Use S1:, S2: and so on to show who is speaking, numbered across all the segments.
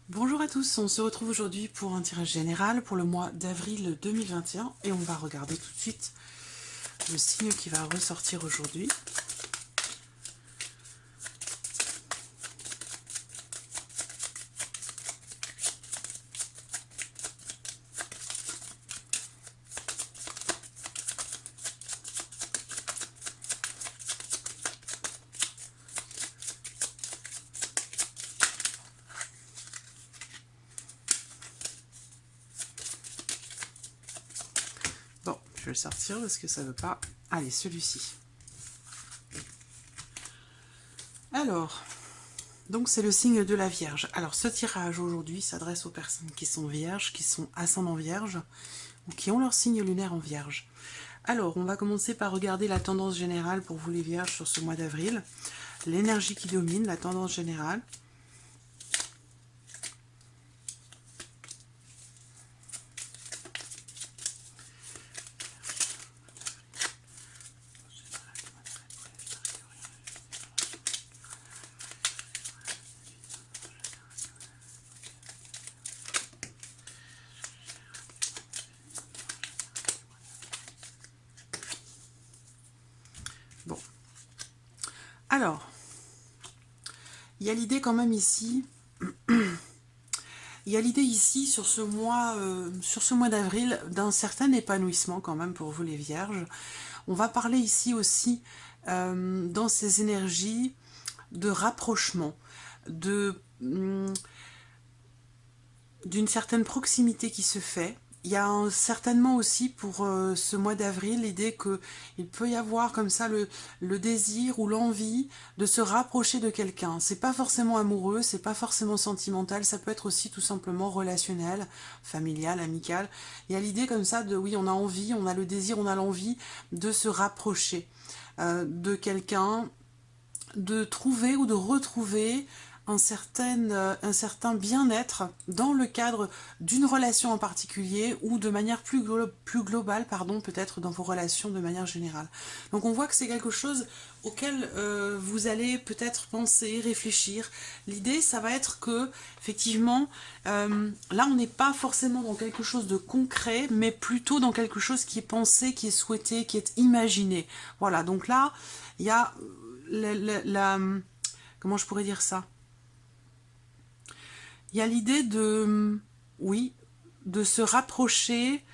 S1: Bonjour à tous, on se retrouve aujourd'hui pour un tirage général pour le mois d'avril 2021 et on va regarder tout de suite le signe qui va ressortir aujourd'hui. Bon, je vais le sortir parce que ça ne veut pas. Allez, celui-ci. Alors, donc c'est le signe de la Vierge. Alors ce tirage aujourd'hui s'adresse aux personnes qui sont vierges, qui sont ascendants vierges ou qui ont leur signe lunaire en Vierge. Alors, on va commencer par regarder la tendance générale pour vous les vierges sur ce mois d'avril. L'énergie qui domine, la tendance générale. Bon. Alors, il y a l'idée quand même ici, il y a l'idée ici sur ce mois d'avril d'un certain épanouissement quand même pour vous les vierges. On va parler ici aussi dans ces énergies de rapprochement, d'une certaine proximité qui se fait. Il y a certainement aussi pour ce mois d'avril l'idée qu'il peut y avoir comme ça le désir ou l'envie de se rapprocher de quelqu'un. C'est pas forcément amoureux, c'est pas forcément sentimental, ça peut être aussi tout simplement relationnel, familial, amical. Il y a l'idée comme ça de oui, on a envie, on a le désir, on a l'envie de se rapprocher de quelqu'un, de trouver ou de retrouver un certain bien-être dans le cadre d'une relation en particulier ou de manière plus globale, peut-être dans vos relations de manière générale. Donc on voit que c'est quelque chose auquel vous allez peut-être penser, réfléchir. L'idée, ça va être que, effectivement, là on n'est pas forcément dans quelque chose de concret, mais plutôt dans quelque chose qui est pensé, qui est souhaité, qui est imaginé. Voilà, donc là, il y a comment je pourrais dire ça? Il y a l'idée oui, de se rapprocher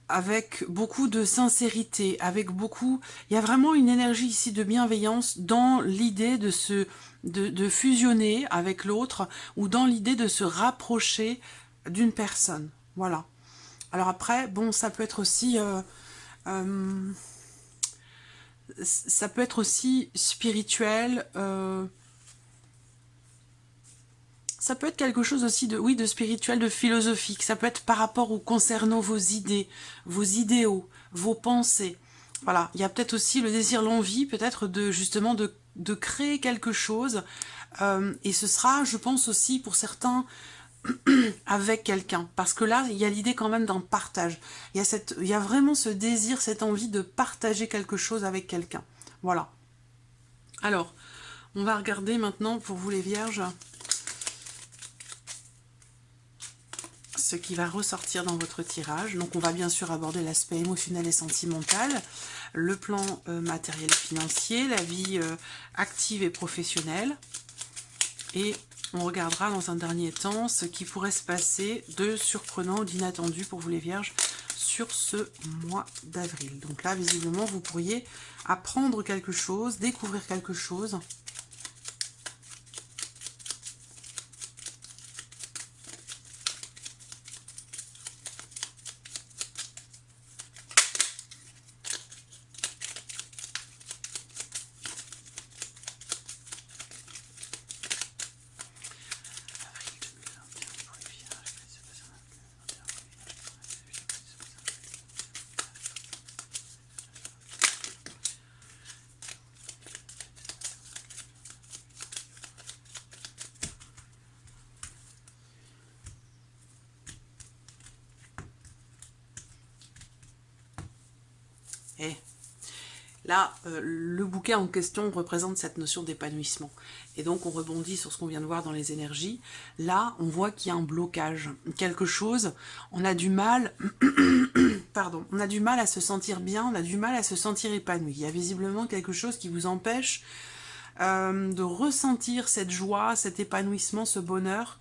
S1: avec beaucoup de sincérité, il y a vraiment une énergie ici de bienveillance dans l'idée de fusionner avec l'autre ou dans l'idée de se rapprocher d'une personne. Voilà. Alors après, bon, ça peut être aussi spirituel. Ça peut être quelque chose aussi oui, de spirituel, de philosophique. Ça peut être par rapport ou concernant vos idées, vos idéaux, vos pensées. Voilà, il y a peut-être aussi le désir, l'envie, peut-être justement de créer quelque chose. Et ce sera, je pense aussi pour certains, avec quelqu'un. Parce que là, il y a l'idée quand même d'un partage. Il y a vraiment ce désir, cette envie de partager quelque chose avec quelqu'un. Voilà. Alors, on va regarder maintenant pour vous les vierges ce qui va ressortir dans votre tirage. Donc on va bien sûr aborder l'aspect émotionnel et sentimental, le plan matériel et financier, la vie active et professionnelle. Et on regardera dans un dernier temps ce qui pourrait se passer de surprenant ou d'inattendu pour vous les vierges sur ce mois d'avril. Donc là, visiblement, vous pourriez apprendre quelque chose, découvrir quelque chose. Et Là, le bouquet en question représente cette notion d'épanouissement. Et donc, on rebondit sur ce qu'on vient de voir dans les énergies. Là, on voit qu'il y a un blocage. Quelque chose, on a du mal, pardon, on a du mal à se sentir bien, on a du mal à se sentir épanoui. Il y a visiblement quelque chose qui vous empêche de ressentir cette joie, cet épanouissement, ce bonheur,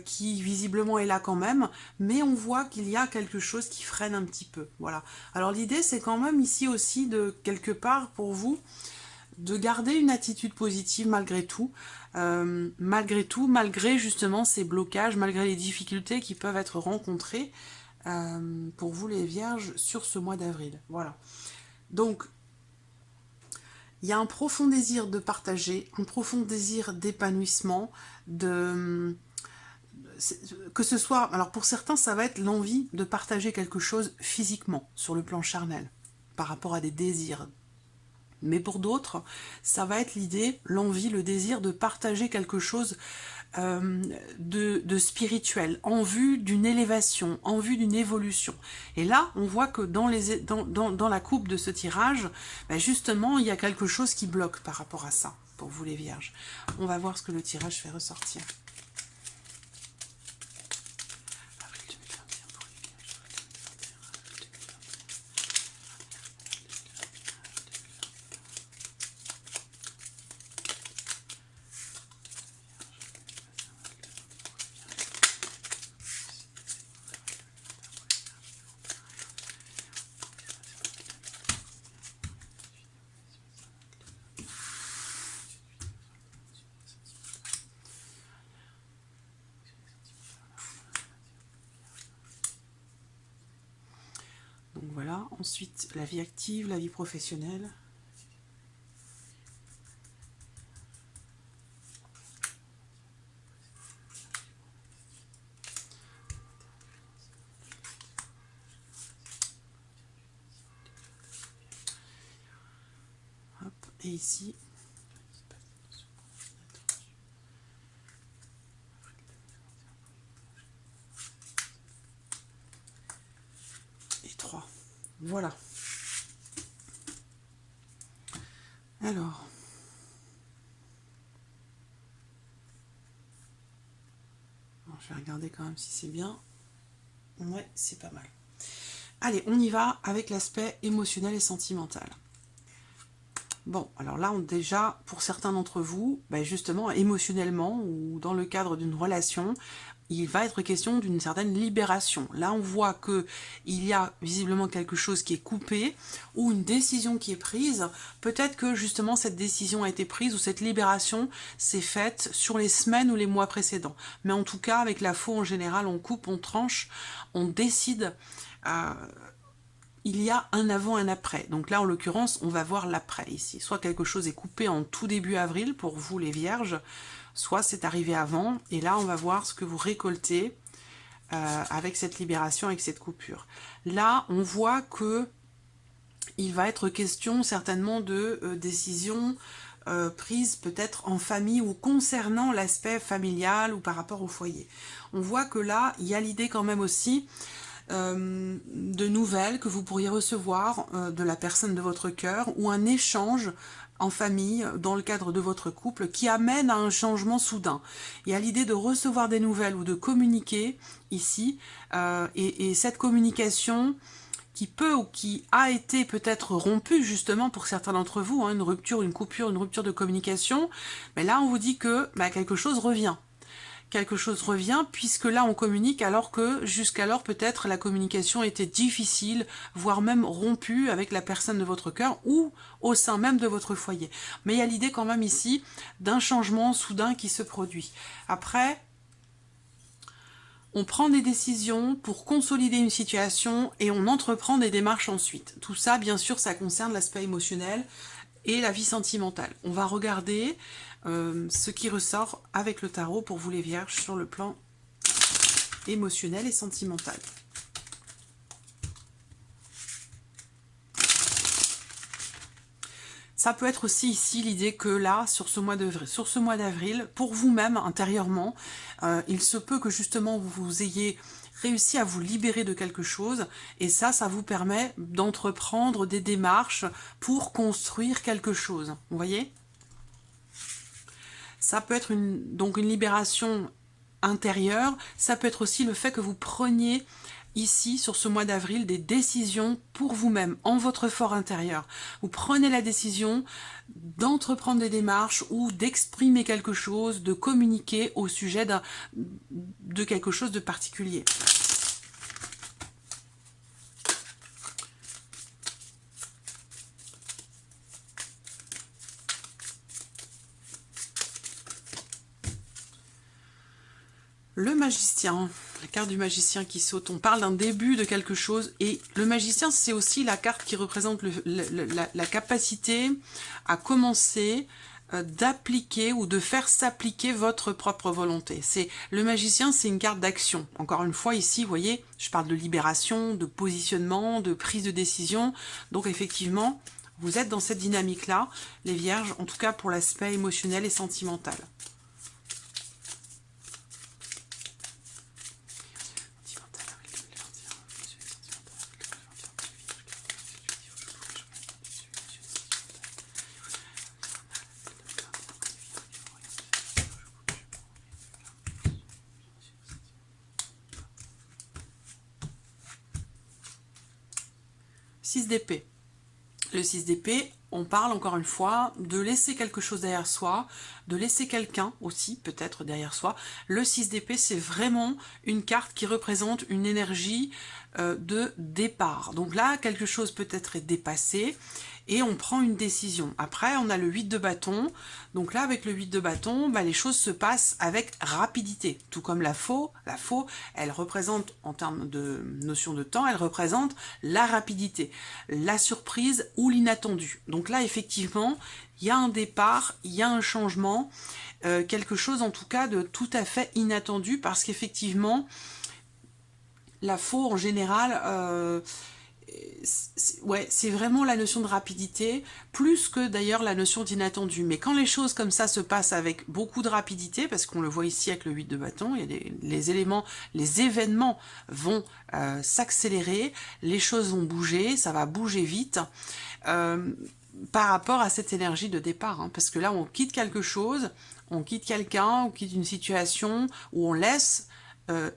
S1: qui visiblement est là quand même, mais on voit qu'il y a quelque chose qui freine un petit peu. Voilà. Alors l'idée, c'est quand même ici aussi de, quelque part, pour vous, de garder une attitude positive malgré tout, malgré justement ces blocages, malgré les difficultés qui peuvent être rencontrées pour vous les Vierges sur ce mois d'avril. Voilà. Donc, il y a un profond désir de partager, un profond désir d'épanouissement, que ce soit, alors pour certains, ça va être l'envie de partager quelque chose physiquement, sur le plan charnel, par rapport à des désirs. Mais pour d'autres, ça va être l'idée, l'envie, le désir de partager quelque chose de spirituel, en vue d'une élévation, en vue d'une évolution. Et là, on voit que dans la coupe de ce tirage, ben justement, il y a quelque chose qui bloque par rapport à ça, pour vous les Vierges. On va voir ce que le tirage fait ressortir. Donc voilà, ensuite la vie active, la vie professionnelle. Hop, et ici, et 3. Voilà. Alors, je vais regarder quand même si c'est bien. Ouais, c'est pas mal. Allez, on y va avec l'aspect émotionnel et sentimental. Bon, alors là, déjà, pour certains d'entre vous, ben justement, émotionnellement ou dans le cadre d'une relation, il va être question d'une certaine libération. Là, on voit que il y a visiblement quelque chose qui est coupé ou une décision qui est prise. Peut-être que justement cette décision a été prise ou cette libération s'est faite sur les semaines ou les mois précédents. Mais en tout cas, avec la faux, en général, on coupe, on tranche, on décide. Il y a un avant, un après. Donc là, en l'occurrence, on va voir l'après ici. Soit quelque chose est coupé en tout début avril pour vous les Vierges, soit c'est arrivé avant. Et là, on va voir ce que vous récoltez avec cette libération, avec cette coupure. Là, on voit que il va être question certainement de décisions prises peut-être en famille ou concernant l'aspect familial ou par rapport au foyer. On voit que là, il y a l'idée quand même aussi de nouvelles que vous pourriez recevoir de la personne de votre cœur ou un échange en famille dans le cadre de votre couple qui amène à un changement soudain. Il y a l'idée de recevoir des nouvelles ou de communiquer ici et cette communication qui peut ou qui a été peut-être rompue justement pour certains d'entre vous, hein, une rupture, une coupure, une rupture de communication, mais là on vous dit que quelque chose revient. Quelque chose revient, puisque là on communique alors que jusqu'alors peut-être la communication était difficile, voire même rompue avec la personne de votre cœur ou au sein même de votre foyer. Mais il y a l'idée quand même ici d'un changement soudain qui se produit. Après, on prend des décisions pour consolider une situation et on entreprend des démarches ensuite. Tout ça, bien sûr, ça concerne l'aspect émotionnel et la vie sentimentale. On va regarder ce qui ressort avec le tarot pour vous les Vierges sur le plan émotionnel et sentimental. Ça peut être aussi ici l'idée que là, sur ce mois d'avril, pour vous-même, intérieurement, il se peut que justement vous ayez réussi à vous libérer de quelque chose, et ça vous permet d'entreprendre des démarches pour construire quelque chose. Vous voyez? Ça peut être donc une libération intérieure, ça peut être aussi le fait que vous preniez ici, sur ce mois d'avril, des décisions pour vous-même, en votre fort intérieur. Vous prenez la décision d'entreprendre des démarches ou d'exprimer quelque chose, de communiquer au sujet de quelque chose de particulier. Le magicien, la carte du magicien qui saute, on parle d'un début de quelque chose, et le magicien, c'est aussi la carte qui représente la capacité à commencer d'appliquer ou de faire s'appliquer votre propre volonté. Le magicien, c'est une carte d'action. Encore une fois, ici, vous voyez, je parle de libération, de positionnement, de prise de décision. Donc effectivement, vous êtes dans cette dynamique-là, les vierges, en tout cas pour l'aspect émotionnel et sentimental. Six d'épée. Le 6 d'épée, on parle encore une fois de laisser quelque chose derrière soi, de laisser quelqu'un aussi peut-être derrière soi. Le 6 d'épée, c'est vraiment une carte qui représente une énergie de départ. Donc là, quelque chose peut-être est dépassé et on prend une décision. Après, on a le 8 de bâton. Donc là, avec le 8 de bâton, les choses se passent avec rapidité. Tout comme la faux, elle représente, en termes de notion de temps, elle représente la rapidité, la surprise ou l'inattendu. Donc là, effectivement, il y a un départ, il y a un changement, quelque chose en tout cas de tout à fait inattendu, parce qu'effectivement, la faux en général... c'est vraiment la notion de rapidité, plus que d'ailleurs la notion d'inattendu. Mais quand les choses comme ça se passent avec beaucoup de rapidité, parce qu'on le voit ici avec le 8 de bâton, il y a les événements vont s'accélérer, les choses vont bouger, ça va bouger vite, par rapport à cette énergie de départ. Parce que là, on quitte quelque chose, on quitte quelqu'un, on quitte une situation, où on laisse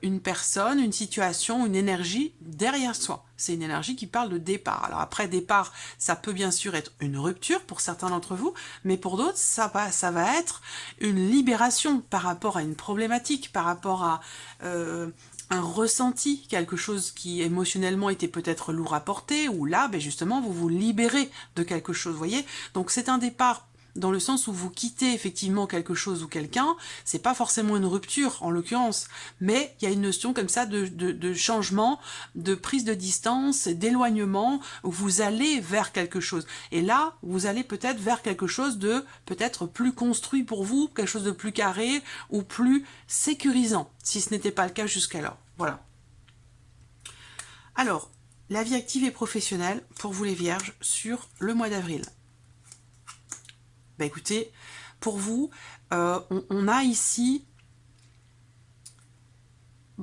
S1: une personne, une situation, une énergie derrière soi. C'est une énergie qui parle de départ. Alors après départ, ça peut bien sûr être une rupture pour certains d'entre vous, mais pour d'autres, ça va être une libération par rapport à une problématique, par rapport à un ressenti, quelque chose qui émotionnellement était peut-être lourd à porter, ou là, justement, vous vous libérez de quelque chose, vous voyez. Donc c'est un départ dans le sens où vous quittez effectivement quelque chose ou quelqu'un, c'est pas forcément une rupture en l'occurrence, mais il y a une notion comme ça de changement, de prise de distance, d'éloignement, où vous allez vers quelque chose. Et là, vous allez peut-être vers quelque chose de peut-être plus construit pour vous, quelque chose de plus carré ou plus sécurisant, si ce n'était pas le cas jusqu'alors. Voilà. Alors, la vie active et professionnelle pour vous les vierges sur le mois d'avril. Écoutez, pour vous, on a ici,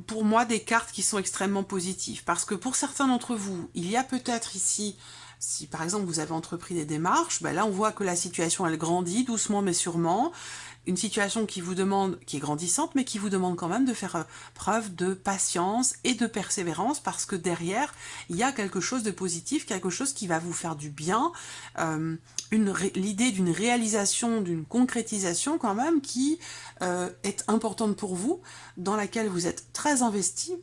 S1: pour moi, des cartes qui sont extrêmement positives. Parce que pour certains d'entre vous, il y a peut-être ici, si par exemple vous avez entrepris des démarches, là on voit que la situation elle grandit doucement mais sûrement. Une situation qui vous demande, qui est grandissante, mais qui vous demande quand même de faire preuve de patience et de persévérance, parce que derrière, il y a quelque chose de positif, quelque chose qui va vous faire du bien, l'idée d'une réalisation, d'une concrétisation quand même, qui est importante pour vous, dans laquelle vous êtes très investi,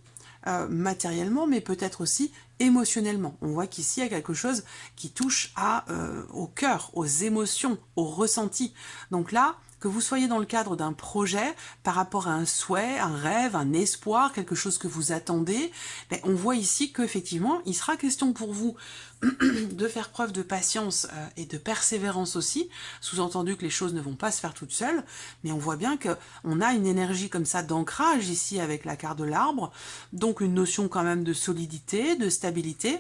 S1: matériellement, mais peut-être aussi émotionnellement. On voit qu'ici, il y a quelque chose qui touche au cœur, aux émotions, au ressenti. Donc là, que vous soyez dans le cadre d'un projet, par rapport à un souhait, un rêve, un espoir, quelque chose que vous attendez, on voit ici qu'effectivement, il sera question pour vous de faire preuve de patience et de persévérance aussi, sous-entendu que les choses ne vont pas se faire toutes seules, mais on voit bien qu'on a une énergie comme ça d'ancrage ici avec la carte de l'arbre, donc une notion quand même de solidité, de stabilité,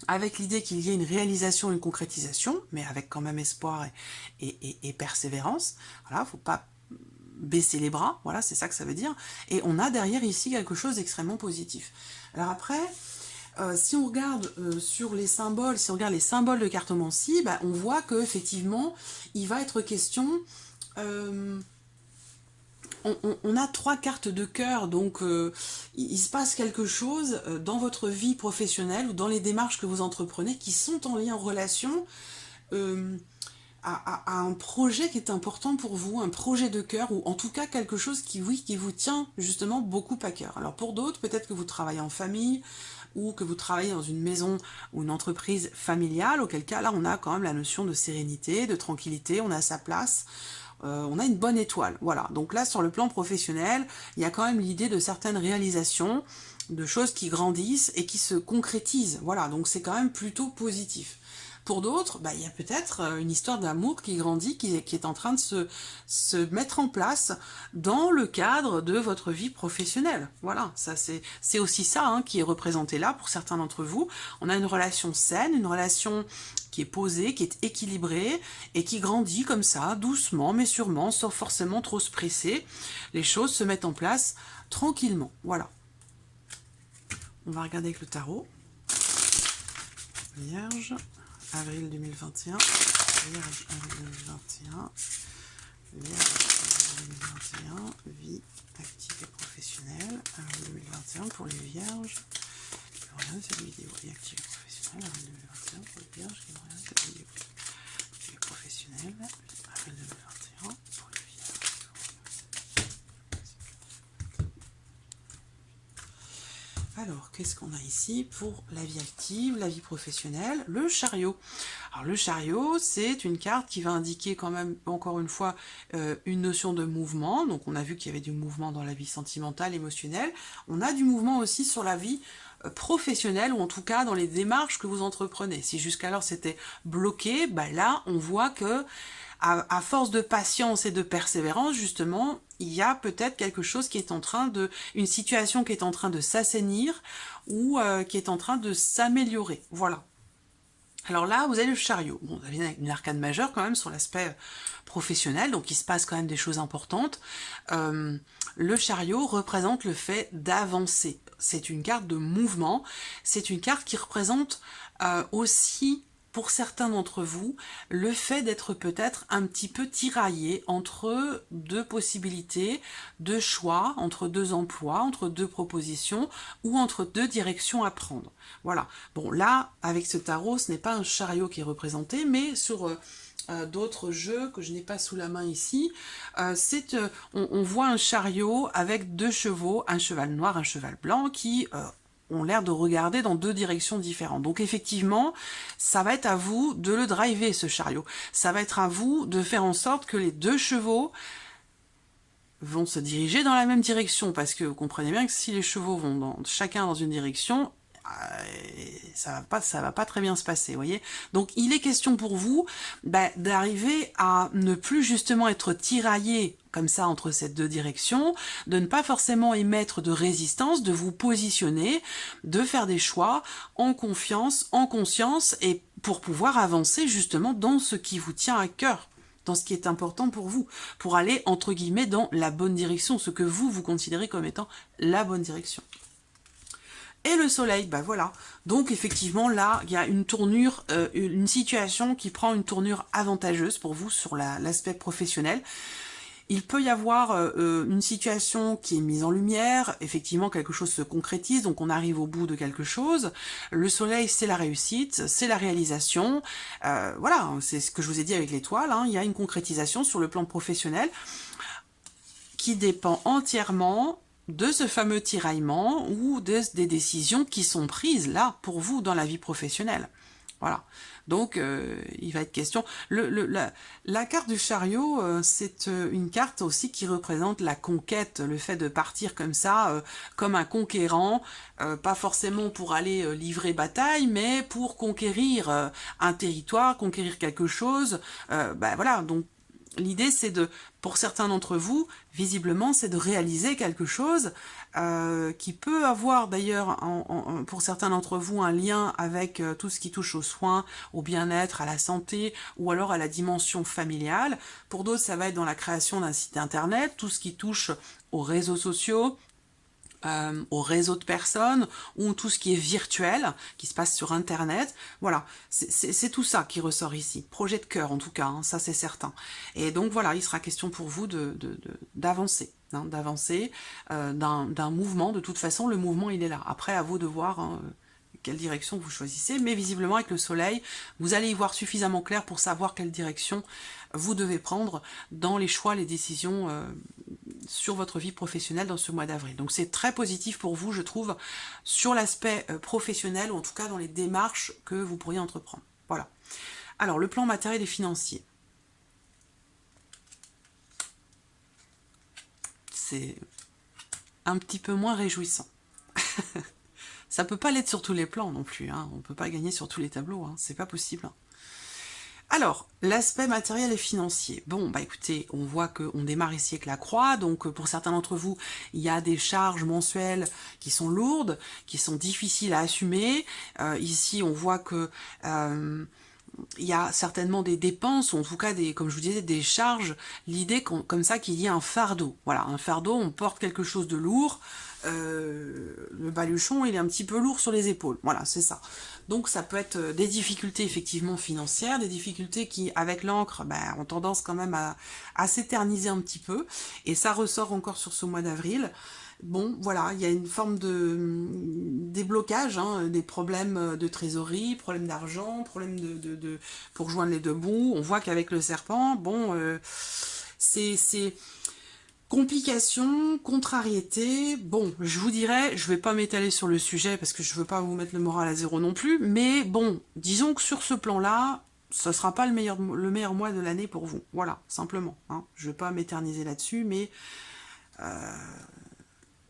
S1: avec l'idée qu'il y ait une réalisation, une concrétisation, mais avec quand même espoir et persévérance. Voilà, faut pas baisser les bras, voilà, c'est ça que ça veut dire, et on a derrière ici quelque chose d'extrêmement positif. Alors après, si on regarde sur les symboles, si on regarde les symboles de cartomancie, bah, on voit que effectivement, il va être question... on a 3 cartes de cœur, donc il se passe quelque chose dans votre vie professionnelle ou dans les démarches que vous entreprenez qui sont en lien, en relation à un projet qui est important pour vous, un projet de cœur, ou en tout cas quelque chose qui, oui, qui vous tient justement beaucoup à cœur. Alors pour d'autres, peut-être que vous travaillez en famille, ou que vous travaillez dans une maison ou une entreprise familiale, auquel cas là on a quand même la notion de sérénité, de tranquillité, on a sa place, on a une bonne étoile. Voilà, donc là sur le plan professionnel, il y a quand même l'idée de certaines réalisations, de choses qui grandissent et qui se concrétisent. Voilà, donc c'est quand même plutôt positif. Pour d'autres, bah, il y a peut-être une histoire d'amour qui grandit, qui est en train de se mettre en place dans le cadre de votre vie professionnelle. Voilà, ça c'est aussi ça hein, qui est représenté là pour certains d'entre vous. On a une relation saine, une relation qui est posée, qui est équilibrée et qui grandit comme ça, doucement mais sûrement, sans forcément trop se presser. Les choses se mettent en place tranquillement. Voilà. On va regarder avec le tarot. Vierge. Avril 2021, Vierge, avril 2021, Vierge, avril 2021, vie active et professionnelle, avril 2021 pour les Vierges, rien cette vidéo, vie active et professionnelle, avril 2021 pour les Vierges, rien cette vidéo, active et professionnelle, avril 2021 pour les Vierges. Alors, qu'est-ce qu'on a ici pour la vie active, la vie professionnelle? Le chariot. Alors, le chariot, c'est une carte qui va indiquer quand même, encore une fois, une notion de mouvement. Donc, on a vu qu'il y avait du mouvement dans la vie sentimentale, émotionnelle. On a du mouvement aussi sur la vie professionnelle, ou en tout cas dans les démarches que vous entreprenez. Si jusqu'alors c'était bloqué, bah là, on voit que à force de patience et de persévérance, justement, il y a peut-être quelque chose qui est en train de... une situation qui est en train de s'assainir ou qui est en train de s'améliorer. Voilà. Alors là, vous avez le chariot. Bon, vous avez une arcane majeure quand même sur l'aspect professionnel, donc il se passe quand même des choses importantes. Le chariot représente le fait d'avancer. C'est une carte de mouvement. C'est une carte qui représente aussi... pour certains d'entre vous, le fait d'être peut-être un petit peu tiraillé entre deux possibilités, deux choix, entre deux emplois, entre deux propositions, ou entre deux directions à prendre. Voilà. Bon, là, avec ce tarot, ce n'est pas un chariot qui est représenté, mais sur d'autres jeux que je n'ai pas sous la main ici, on voit un chariot avec deux chevaux, un cheval noir, un cheval blanc, qui... ont l'air de regarder dans deux directions différentes. Donc effectivement, ça va être à vous de le driver, ce chariot. Ça va être à vous de faire en sorte que les deux chevaux vont se diriger dans la même direction, parce que vous comprenez bien que si les chevaux vont chacun dans une direction, ça va pas très bien se passer, vous voyez. Donc il est question pour vous d'arriver à ne plus justement être tiraillé comme ça entre ces deux directions, de ne pas forcément émettre de résistance, de vous positionner, de faire des choix en confiance, en conscience, et pour pouvoir avancer justement dans ce qui vous tient à cœur, dans ce qui est important pour vous, pour aller entre guillemets dans la bonne direction, ce que vous considérez comme étant la bonne direction. Et le soleil, bah voilà. Donc effectivement là, il y a une tournure, une situation qui prend une tournure avantageuse pour vous sur l'aspect professionnel. Il peut y avoir une situation qui est mise en lumière, effectivement quelque chose se concrétise, donc on arrive au bout de quelque chose. Le soleil, c'est la réussite, c'est la réalisation. Voilà, c'est ce que je vous ai dit avec l'étoile, hein. Il y a une concrétisation sur le plan professionnel qui dépend entièrement de ce fameux tiraillement ou des décisions qui sont prises là pour vous dans la vie professionnelle. Voilà. Donc, il va être question... La carte du chariot, c'est une carte aussi qui représente la conquête, le fait de partir comme ça, comme un conquérant, pas forcément pour aller livrer bataille, mais pour conquérir un territoire, conquérir quelque chose. Voilà, donc l'idée c'est de, pour certains d'entre vous, visiblement, c'est de réaliser quelque chose qui peut avoir d'ailleurs, pour certains d'entre vous, un lien avec tout ce qui touche aux soins, au bien-être, à la santé, ou alors à la dimension familiale. Pour d'autres, ça va être dans la création d'un site internet, tout ce qui touche aux réseaux sociaux, au réseau de personnes, ou tout ce qui est virtuel, qui se passe sur Internet. Voilà, c'est tout ça qui ressort ici. Projet de cœur, en tout cas, hein, ça c'est certain. Et donc voilà, il sera question pour vous d'avancer. D'avancer d'un mouvement. De toute façon, le mouvement, il est là. Après, à vous de voir hein, quelle direction vous choisissez. Mais visiblement, avec le soleil, vous allez y voir suffisamment clair pour savoir quelle direction vous devez prendre dans les choix, les décisions sur votre vie professionnelle dans ce mois d'avril. Donc c'est très positif pour vous, je trouve, sur l'aspect professionnel, ou en tout cas dans les démarches que vous pourriez entreprendre. Voilà. Alors, le plan matériel et financier. C'est un petit peu moins réjouissant. Ça peut pas l'être sur tous les plans non plus, hein. On peut pas gagner sur tous les tableaux, hein. C'est pas possible. Hein. Alors, l'aspect matériel et financier. Bon, bah écoutez, on voit qu'on démarre ici avec la croix, donc pour certains d'entre vous, il y a des charges mensuelles qui sont lourdes, qui sont difficiles à assumer. Ici, on voit que il y a certainement des dépenses, ou en tout cas, comme je vous disais, des charges. L'idée comme ça qu'il y ait un fardeau. Voilà, un fardeau, on porte quelque chose de lourd. Le baluchon, il est un petit peu lourd sur les épaules. Voilà, c'est ça. Donc ça peut être des difficultés effectivement financières, des difficultés qui, avec l'encre, ont tendance quand même à s'éterniser un petit peu. Et ça ressort encore sur ce mois d'avril. Bon, voilà, il y a une forme des blocages, hein, des problèmes de trésorerie, problèmes d'argent, problèmes pour joindre les deux bouts. On voit qu'avec le serpent, bon, c'est complications, contrariétés. Bon, je vous dirais, je vais pas m'étaler sur le sujet parce que je veux pas vous mettre le moral à zéro non plus, mais bon, disons que sur ce plan-là, ce sera pas le meilleur mois de l'année pour vous. Voilà, simplement. Hein. Je vais pas m'éterniser là-dessus, mais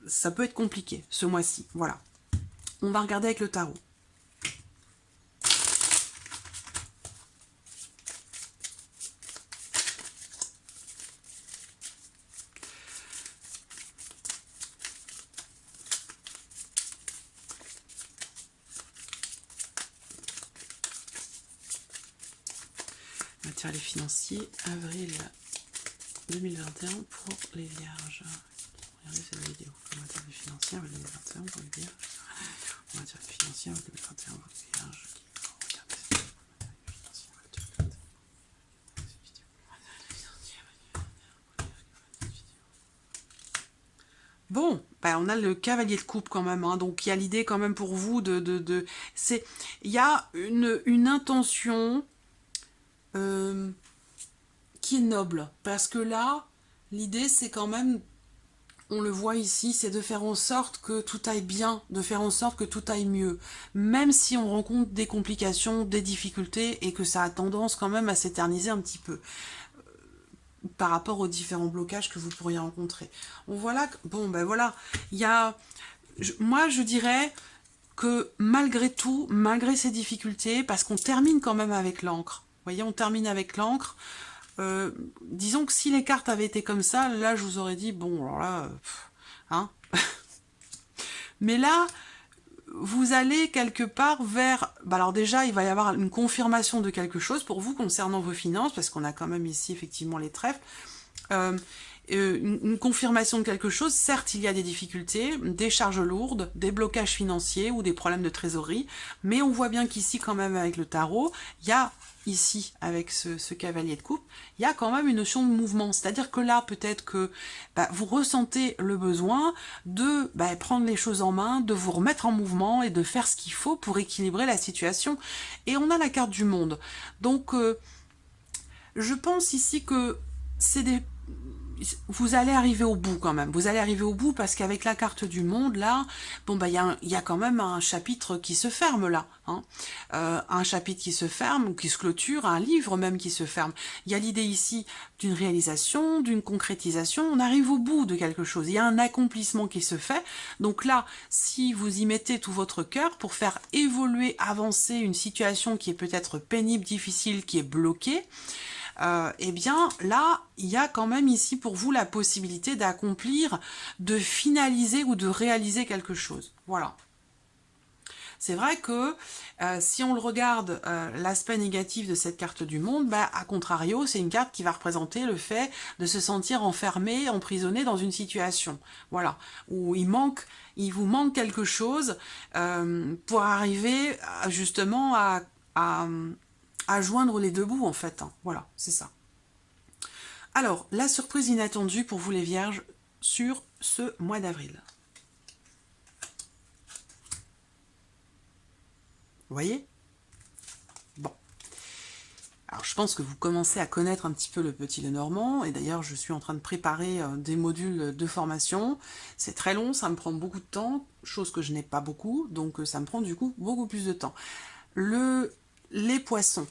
S1: ça peut être compliqué ce mois-ci. Voilà. On va regarder avec le tarot. Matériel et financier, avril 2021 pour les vierges. Regardez cette vidéo. Matériel financier, avril 2021 pour les vierges. Matériel financier, avril 2021 pour les vierges. Bon, on a le cavalier de coupe quand même, hein, donc il y a l'idée quand même pour vous il y a une intention qui est noble, parce que là, l'idée c'est quand même, on le voit ici, c'est de faire en sorte que tout aille bien, de faire en sorte que tout aille mieux, même si on rencontre des complications, des difficultés, et que ça a tendance quand même à s'éterniser un petit peu par rapport aux différents blocages que vous pourriez rencontrer. On voit là, bon voilà, il y a, moi je dirais que malgré tout, malgré ces difficultés, parce qu'on termine quand même avec l'encre, vous voyez, on termine avec l'encre, disons que si les cartes avaient été comme ça, là je vous aurais dit, bon alors là, hein, mais là, vous allez quelque part vers... alors déjà, il va y avoir une confirmation de quelque chose pour vous concernant vos finances, parce qu'on a quand même ici effectivement les trèfles. Une confirmation de quelque chose, certes il y a des difficultés, des charges lourdes, des blocages financiers ou des problèmes de trésorerie, mais on voit bien qu'ici quand même avec le tarot, il y a ici avec ce cavalier de coupe, il y a quand même une notion de mouvement, c'est-à-dire que là peut-être que vous ressentez le besoin de prendre les choses en main, de vous remettre en mouvement et de faire ce qu'il faut pour équilibrer la situation, et on a la carte du monde, donc je pense ici que c'est vous allez arriver au bout quand même, vous allez arriver au bout parce qu'avec la carte du monde là, bon il y a quand même un chapitre qui se ferme là, hein. Un chapitre qui se ferme, ou qui se clôture, un livre même qui se ferme. Il y a l'idée ici d'une réalisation, d'une concrétisation, on arrive au bout de quelque chose, il y a un accomplissement qui se fait, donc là, si vous y mettez tout votre cœur pour faire évoluer, avancer une situation qui est peut-être pénible, difficile, qui est bloquée, eh bien là, il y a quand même ici pour vous la possibilité d'accomplir, de finaliser ou de réaliser quelque chose. Voilà. C'est vrai que si on le regarde, l'aspect négatif de cette carte du monde, bah, à contrario, c'est une carte qui va représenter le fait de se sentir enfermé, emprisonné dans une situation. Voilà, où il vous manque quelque chose pour arriver justement à, à joindre les deux bouts en fait. Hein. Voilà, c'est ça. Alors, la surprise inattendue pour vous les vierges sur ce mois d'avril. Vous voyez? Bon. Alors, je pense que vous commencez à connaître un petit peu le Petit Lenormand, et d'ailleurs, je suis en train de préparer des modules de formation. C'est très long, ça me prend beaucoup de temps, chose que je n'ai pas beaucoup, donc ça me prend du coup beaucoup plus de temps. Les poissons.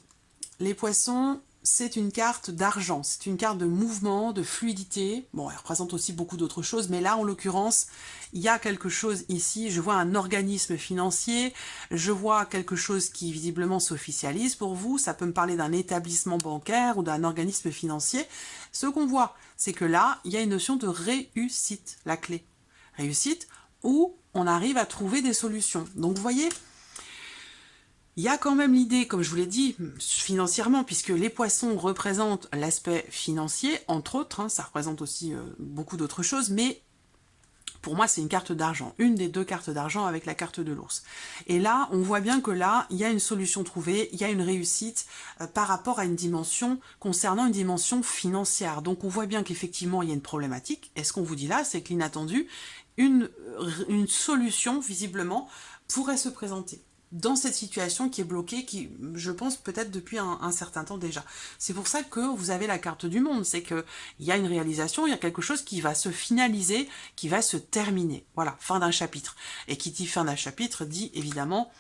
S1: Les poissons, c'est une carte d'argent, c'est une carte de mouvement, de fluidité. Bon, elle représente aussi beaucoup d'autres choses, mais là, en l'occurrence, il y a quelque chose ici. Je vois un organisme financier, je vois quelque chose qui visiblement s'officialise pour vous. Ça peut me parler d'un établissement bancaire ou d'un organisme financier. Ce qu'on voit, c'est que là, il y a une notion de réussite, la clé. Réussite où on arrive à trouver des solutions. Donc, vous voyez, il y a quand même l'idée, comme je vous l'ai dit, financièrement, puisque les poissons représentent l'aspect financier, entre autres, hein, ça représente aussi beaucoup d'autres choses, mais pour moi, c'est une carte d'argent, une des deux cartes d'argent avec la carte de l'ours. Et là, on voit bien que là, il y a une solution trouvée, il y a une réussite par rapport à une dimension, concernant une dimension financière. Donc, on voit bien qu'effectivement, il y a une problématique. Et ce qu'on vous dit là, c'est que l'inattendu, une solution, visiblement, pourrait se présenter dans cette situation qui est bloquée, qui, je pense, peut-être depuis un certain temps déjà. C'est pour ça que vous avez la carte du monde, c'est qu'il y a une réalisation, il y a quelque chose qui va se finaliser, qui va se terminer. Voilà, fin d'un chapitre. Et qui dit fin d'un chapitre, dit évidemment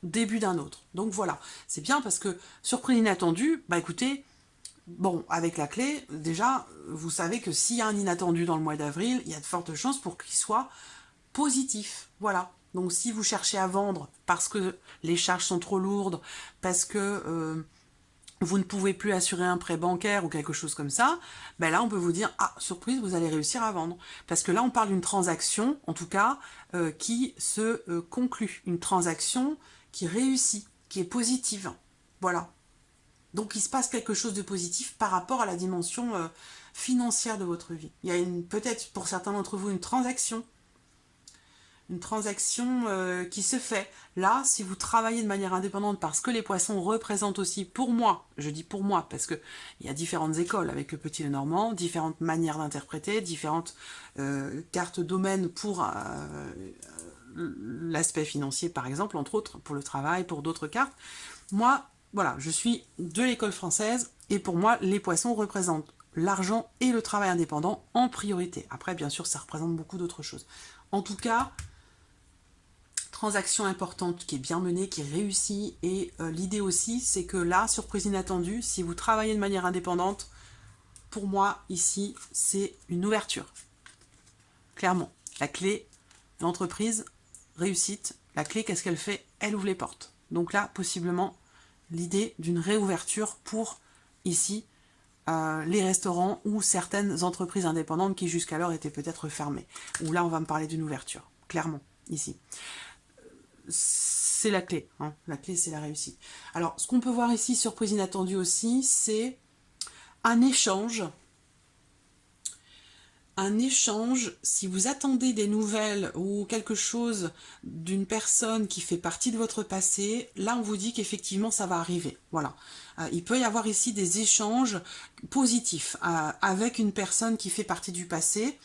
S1: début d'un autre. Donc voilà, c'est bien parce que, surprise inattendue, bah écoutez, bon, avec la clé, déjà, vous savez que s'il y a un inattendu dans le mois d'avril, il y a de fortes chances pour qu'il soit positif. Voilà. Donc si vous cherchez à vendre parce que les charges sont trop lourdes, parce que vous ne pouvez plus assurer un prêt bancaire ou quelque chose comme ça, ben là on peut vous dire, ah, surprise, vous allez réussir à vendre. Parce que là on parle d'une transaction, en tout cas, qui se conclut. Une transaction qui réussit, qui est positive. Voilà. Donc il se passe quelque chose de positif par rapport à la dimension financière de votre vie. Il y a peut-être pour certains d'entre vous une transaction qui se fait. Là, si vous travaillez de manière indépendante, parce que les poissons représentent aussi, pour moi, je dis pour moi, parce que il y a différentes écoles avec le Petit Lenormand, différentes manières d'interpréter, différentes cartes domaines pour l'aspect financier, par exemple, entre autres, pour le travail, pour d'autres cartes. Moi, voilà, je suis de l'école française, et pour moi, les poissons représentent l'argent et le travail indépendant en priorité. Après, bien sûr, ça représente beaucoup d'autres choses. En tout cas, transaction importante qui est bien menée, qui réussit, et l'idée aussi, c'est que là, surprise inattendue, si vous travaillez de manière indépendante, pour moi, ici, c'est une ouverture. Clairement, la clé, l'entreprise, réussite, la clé, qu'est-ce qu'elle fait? Elle ouvre les portes. Donc là, possiblement, l'idée d'une réouverture pour, ici, les restaurants ou certaines entreprises indépendantes qui jusqu'alors étaient peut-être fermées. Où là, on va me parler d'une ouverture, clairement, ici. C'est la clé, hein. La clé, c'est la réussite. Alors, ce qu'on peut voir ici, surprise inattendue aussi, c'est un échange. Un échange, si vous attendez des nouvelles ou quelque chose d'une personne qui fait partie de votre passé, là on vous dit qu'effectivement ça va arriver. Voilà. Il peut y avoir ici des échanges positifs avec une personne qui fait partie du passé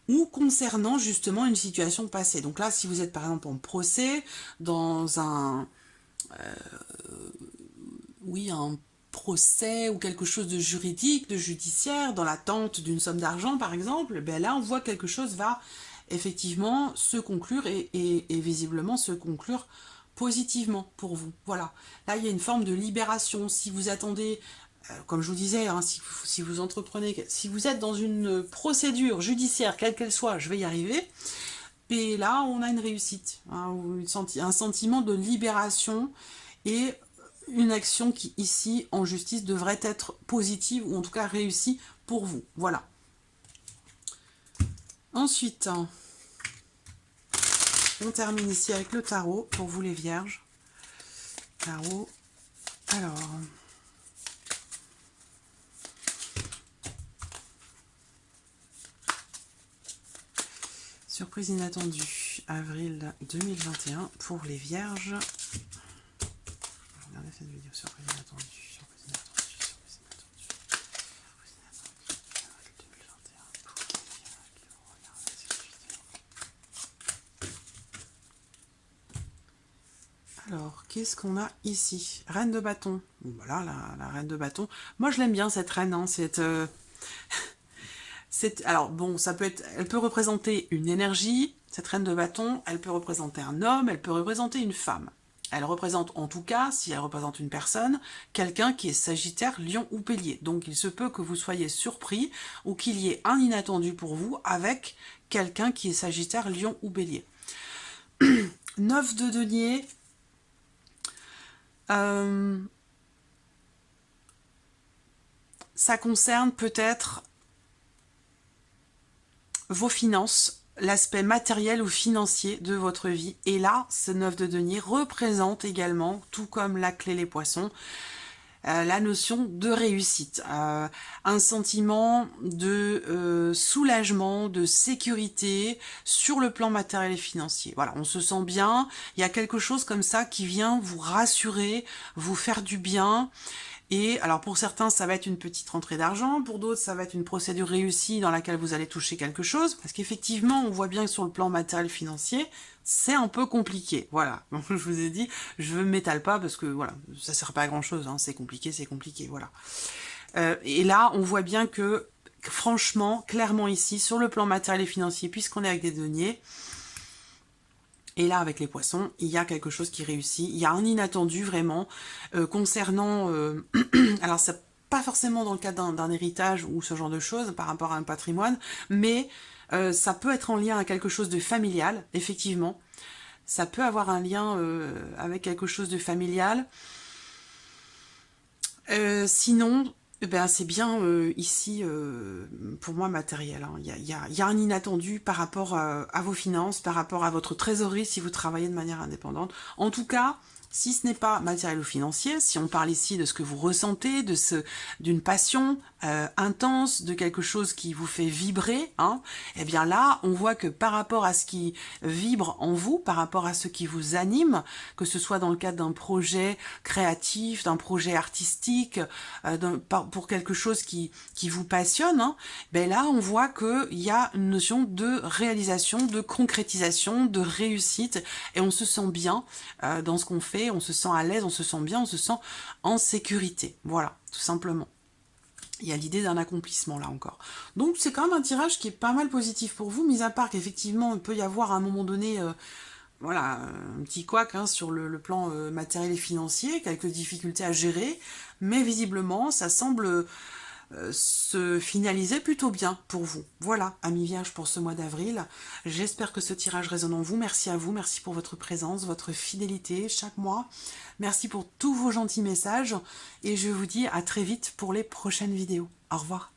S1: ou concernant justement une situation passée. Donc là, si vous êtes par exemple en procès, dans un procès ou quelque chose de juridique, de judiciaire, dans l'attente d'une somme d'argent par exemple, ben là on voit que quelque chose va effectivement se conclure et visiblement se conclure positivement pour vous. Voilà. Là il y a une forme de libération. Si vous attendez, comme je vous disais, hein, si vous entreprenez, si vous êtes dans une procédure judiciaire, quelle qu'elle soit, je vais y arriver, et là on a une réussite, hein, un sentiment de libération et une action qui, ici, en justice, devrait être positive, ou en tout cas réussie pour vous. Voilà. Ensuite, on termine ici avec le tarot, pour vous les vierges. Tarot. Alors... surprise inattendue, avril 2021 pour les vierges. Regardez cette vidéo, surprise inattendue, surprise inattendue, surprise inattendue, surprise inattendue, avril 2021 pour les vierges. Regardez cette vidéo. Alors, qu'est-ce qu'on a ici? Reine de bâton. Voilà, la reine de bâton. Moi, je l'aime bien, cette reine, hein, alors bon, ça peut être, elle peut représenter une énergie, cette reine de bâton, elle peut représenter un homme, elle peut représenter une femme. Elle représente en tout cas, si elle représente une personne, quelqu'un qui est Sagittaire, Lion ou Bélier. Donc il se peut que vous soyez surpris ou qu'il y ait un inattendu pour vous avec quelqu'un qui est Sagittaire, Lion ou Bélier. 9 de denier. Ça concerne peut-être vos finances, l'aspect matériel ou financier de votre vie. Et là, ce 9 de denier représente également, tout comme la clé les poissons, la notion de réussite, un sentiment de soulagement, de sécurité sur le plan matériel et financier. Voilà, on se sent bien, il y a quelque chose comme ça qui vient vous rassurer, vous faire du bien. Et alors pour certains, ça va être une petite rentrée d'argent, pour d'autres, ça va être une procédure réussie dans laquelle vous allez toucher quelque chose, parce qu'effectivement, on voit bien que sur le plan matériel financier, c'est un peu compliqué. Voilà, donc je vous ai dit, je ne m'étale pas, parce que voilà, ça sert pas à grand chose, hein. C'est compliqué, voilà. Et là, on voit bien que, franchement, clairement ici, sur le plan matériel et financier, puisqu'on est avec des deniers, et là, avec les poissons, il y a quelque chose qui réussit. Il y a un inattendu, vraiment, concernant... alors, c'est pas forcément dans le cadre d'un héritage ou ce genre de choses, par rapport à un patrimoine, mais ça peut être en lien avec quelque chose de familial, effectivement. Ça peut avoir un lien avec quelque chose de familial. Sinon... ben, c'est bien ici, pour moi, matériel. Hein. Il y a un inattendu par rapport à vos finances, par rapport à votre trésorerie si vous travaillez de manière indépendante. En tout cas, si ce n'est pas matériel ou financier, si on parle ici de ce que vous ressentez, d'une passion intense, de quelque chose qui vous fait vibrer, hein, eh bien là, on voit que par rapport à ce qui vibre en vous, par rapport à ce qui vous anime, que ce soit dans le cadre d'un projet créatif, d'un projet artistique, pour quelque chose qui vous passionne, hein, ben là, on voit qu'il y a une notion de réalisation, de concrétisation, de réussite, et on se sent bien dans ce qu'on fait, on se sent à l'aise, on se sent bien, on se sent en sécurité. Voilà, tout simplement. Il y a l'idée d'un accomplissement là encore. Donc c'est quand même un tirage qui est pas mal positif pour vous, mis à part qu'effectivement il peut y avoir à un moment donné voilà, un petit couac hein, sur le plan matériel et financier, quelques difficultés à gérer, mais visiblement ça semble se finaliser plutôt bien pour vous. Voilà, amis vierges pour ce mois d'avril. J'espère que ce tirage résonne en vous. Merci à vous, merci pour votre présence, votre fidélité chaque mois. Merci pour tous vos gentils messages et je vous dis à très vite pour les prochaines vidéos. Au revoir.